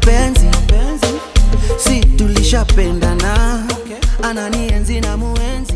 mapenzi, si tulishapendana, ananienzi na muenzi.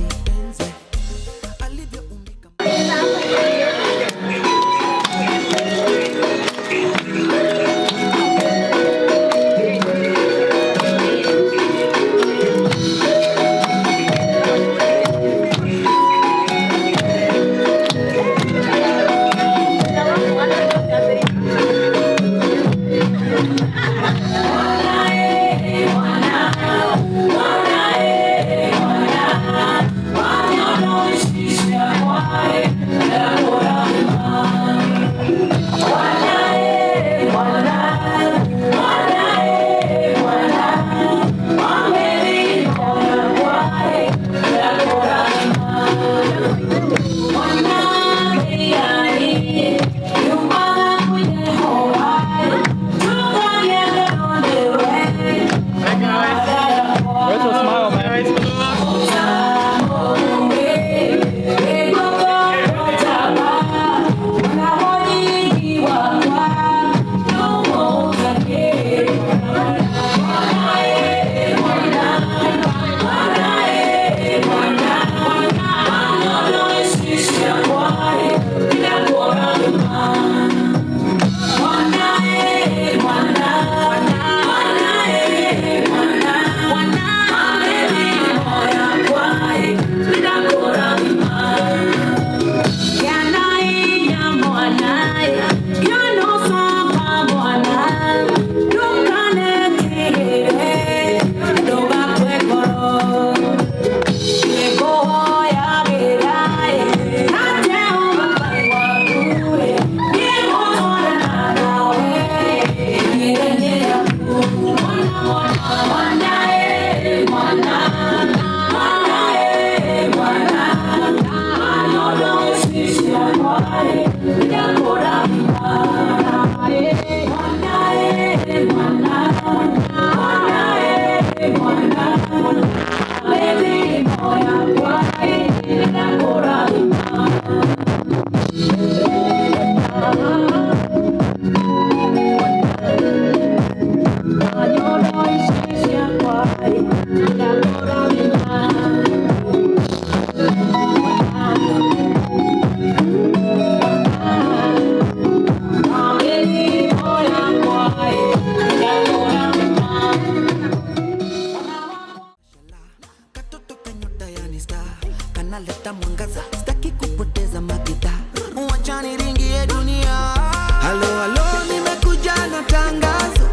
Kanaleta mwangaza, sitaki kupoteza magita, wacha niringie dunia. Halo halo, nimekuja na tangazo,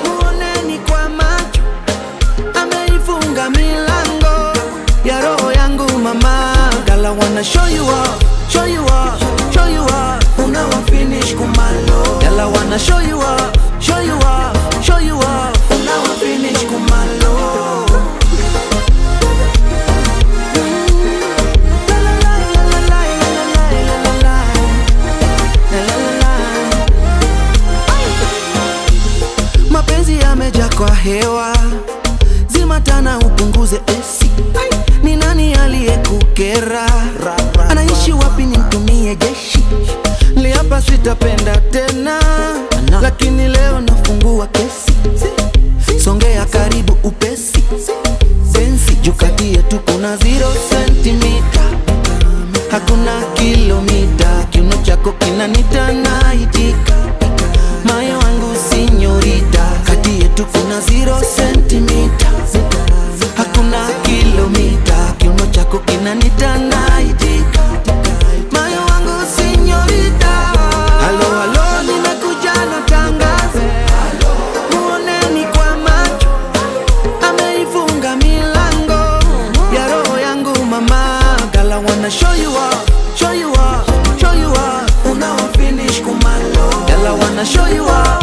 muoneni kwa macho, ameifunga milango ya roho yangu mama. Girl, I wanna show you off, show you off, show you off, unawa finish kumalo. Girl, I wanna show you off, show you off, show you off, unawa finish kumalo. Kwa hewa zima tana upunguze AC. Ni nani aliyekukera? Anaishi wapi nimtumie jeshi? Liapa sitapenda tena, lakini leo nafungua kesi. Songea karibu upesi, sensi jukati yetu kuna 0 centimeter, hakuna kilomita. Kiuno chako kinanita naitika, moyo wangu sinyorita. Kati yetu kuna 0 centimeter, hakuna kilomita. Kiuno chako kinanita naitika, moyo wangu sinyorita. Halo halo, nimekuja na tangazo, muoneni kwa macho, ameifunga milango ya roho yangu mama. Girl, I wanna show you off, show you off, show you off, unawa finish kumalo. Girl, I wanna show you off.